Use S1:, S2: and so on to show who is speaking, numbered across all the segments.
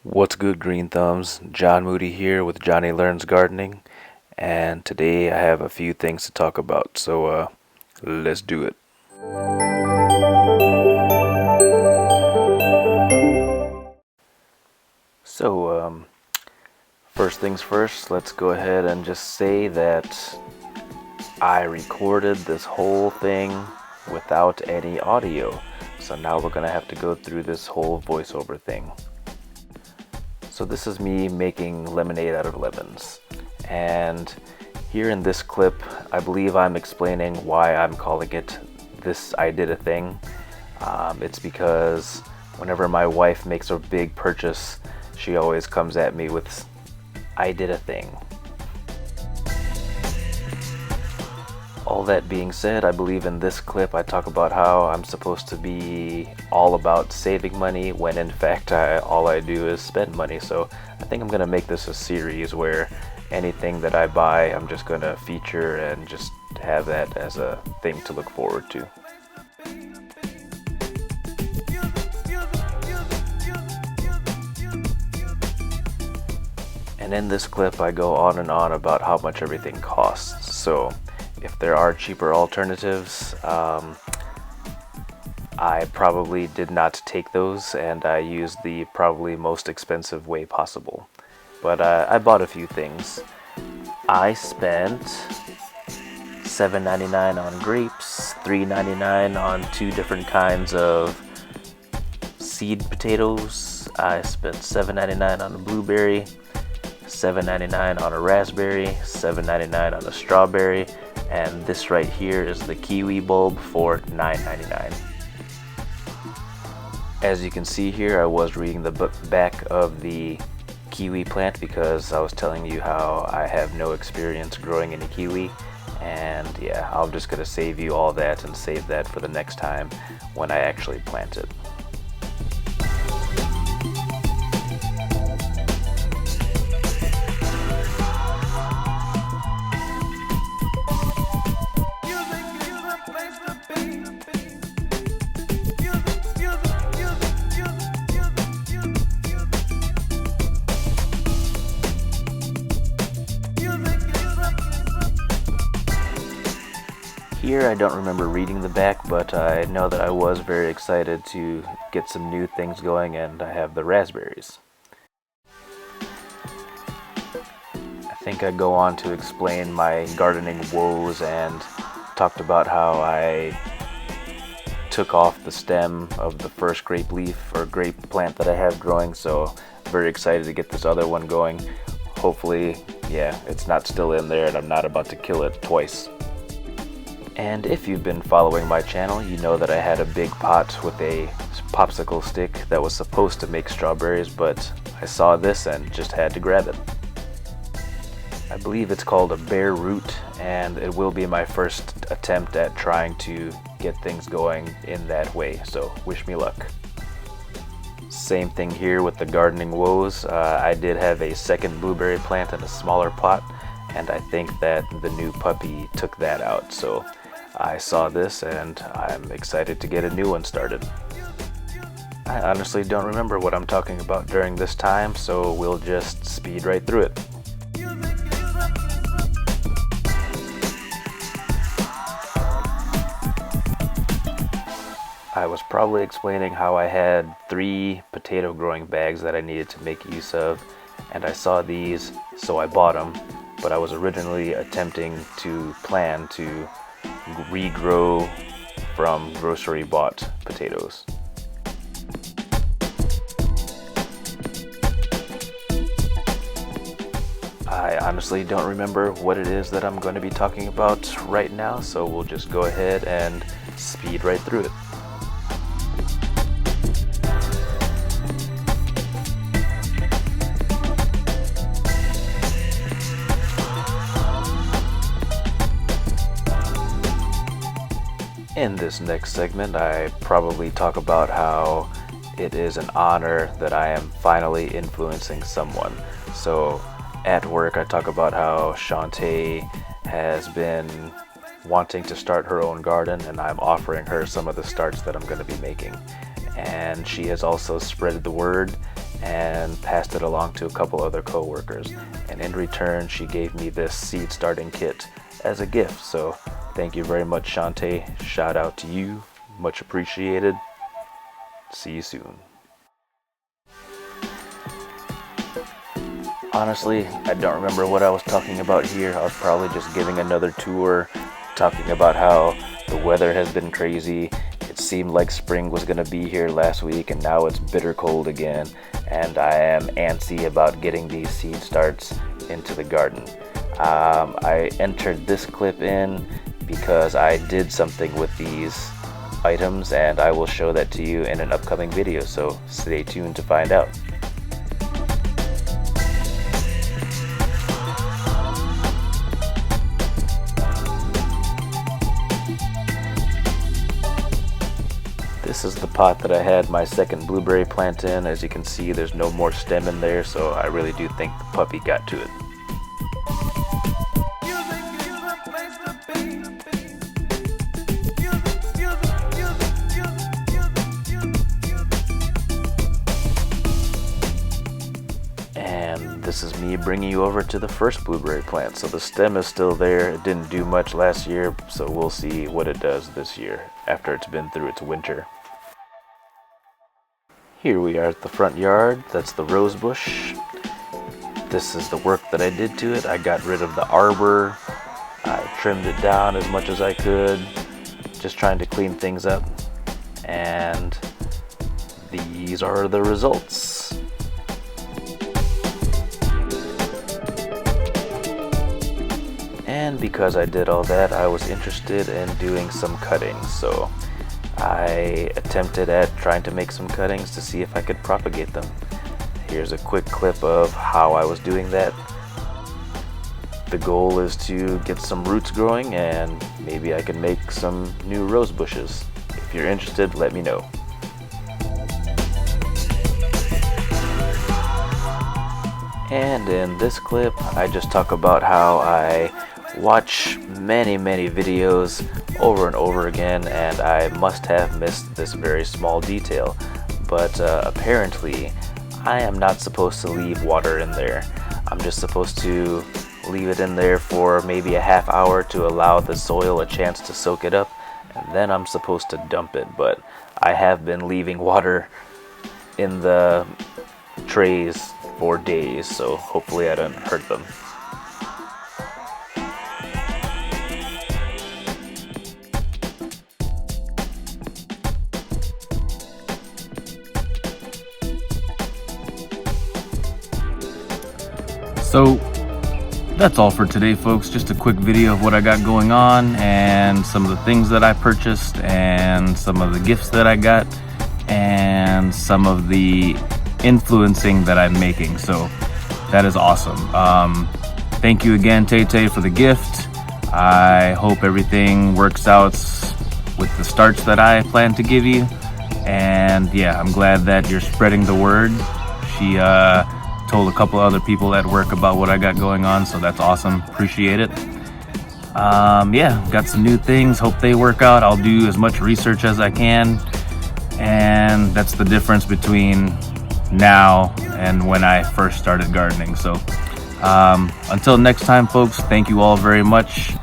S1: What's good, Green Thumbs? John Moody here with Johnny Learns Gardening, and today I have a few things to talk about, so let's do it. So, first things first, let's go ahead and just say that I recorded this whole thing without any audio, so now we're gonna have to go through this whole voiceover thing. So this is me making lemonade out of lemons, and here in this clip I believe I'm explaining why I'm calling it this I Did a Thing. It's because whenever my wife makes a big purchase, she always comes at me with I did a thing. All that being said, I believe in this clip I talk about how I'm supposed to be all about saving money when in fact all I do is spend money. So I think I'm going to make this a series where anything that I buy I'm just going to feature and just have that as a thing to look forward to. And in this clip I go on and on about how much everything costs. So if there are cheaper alternatives, I probably did not take those, and I used the probably most expensive way possible. But I bought a few things. I spent $7.99 on grapes, $3.99 on two different kinds of seed potatoes. I spent $7.99 on a blueberry, $7.99 on a raspberry, $7.99 on a strawberry, and this right here is the kiwi bulb for $9.99. As you can see here, I was reading the back of the kiwi plant because I was telling you how I have no experience growing any kiwi, and yeah, I'm just gonna save you all that and save that for the next time when I actually plant it. Here I don't remember reading the back, but I know that I was very excited to get some new things going, and I have the raspberries. I think I go on to explain my gardening woes and talked about how I took off the stem of the first grape leaf or grape plant that I have growing, so I'm very excited to get this other one going. Hopefully, yeah, it's not still in there and I'm not about to kill it twice. And if you've been following my channel, you know that I had a big pot with a popsicle stick that was supposed to make strawberries, but I saw this and just had to grab it. I believe it's called a bare root, and it will be my first attempt at trying to get things going in that way, so wish me luck. Same thing here with the gardening woes. I did have a second blueberry plant in a smaller pot, and I think that the new puppy took that out, so I saw this and I'm excited to get a new one started. I honestly don't remember what I'm talking about during this time, so we'll just speed right through it. I was probably explaining how I had 3 potato growing bags that I needed to make use of, and I saw these, so I bought them, but I was originally attempting to plan to regrow from grocery bought potatoes. I honestly don't remember what it is that I'm going to be talking about right now, so we'll just go ahead and speed right through it. In this next segment, I probably talk about how it is an honor that I am finally influencing someone. So at work, I talk about how Shantae has been wanting to start her own garden, and I'm offering her some of the starts that I'm going to be making. And she has also spread the word and passed it along to a couple other co-workers. And in return, she gave me this seed starting kit as a gift. So thank you very much, Shantae. Shout out to you. Much appreciated. See you soon. Honestly, I don't remember what I was talking about here. I was probably just giving another tour, talking about how the weather has been crazy. It seemed like spring was going to be here last week, and now it's bitter cold again. And I am antsy about getting these seed starts into the garden. I entered this clip in because I did something with these items, and I will show that to you in an upcoming video, so stay tuned to find out. This is the pot that I had my second blueberry plant in. As you can see, there's no more stem in there, so I really do think the puppy got to it. And this is me bringing you over to the first blueberry plant. So the stem is still there. It didn't do much last year, so we'll see what it does this year after it's been through its winter. Here we are at the front yard. That's the rose bush. This is the work that I did to it. I got rid of the arbor. I trimmed it down as much as I could, just trying to clean things up. And these are the results. And because I did all that, I was interested in doing some cuttings. So I attempted at trying to make some cuttings to see if I could propagate them. Here's a quick clip of how I was doing that. The goal is to get some roots growing, and maybe I can make some new rose bushes. If you're interested, let me know. And in this clip, I just talk about how I watch many videos over and over again, and I must have missed this very small detail. But apparently I am not supposed to leave water in there. I'm just supposed to leave it in there for maybe a half hour to allow the soil a chance to soak it up, and then I'm supposed to dump it. But I have been leaving water in the trays for days, so hopefully I don't hurt them.
S2: So that's all for today, folks. Just a quick video of what I got going on and some of the things that I purchased and some of the gifts that I got and some of the influencing that I'm making. So that is awesome. Thank you again, Tay-Tay, for the gift. I hope everything works out with the starts that I plan to give you. And yeah, I'm glad that you're spreading the word. She told a couple other people at work about what I got going on, so that's awesome. Appreciate it. Yeah, got some new things. Hope they work out. I'll do as much research as I can, and that's the difference between now and when I first started gardening. So until next time, folks, thank you all very much.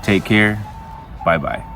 S2: Take care. Bye bye.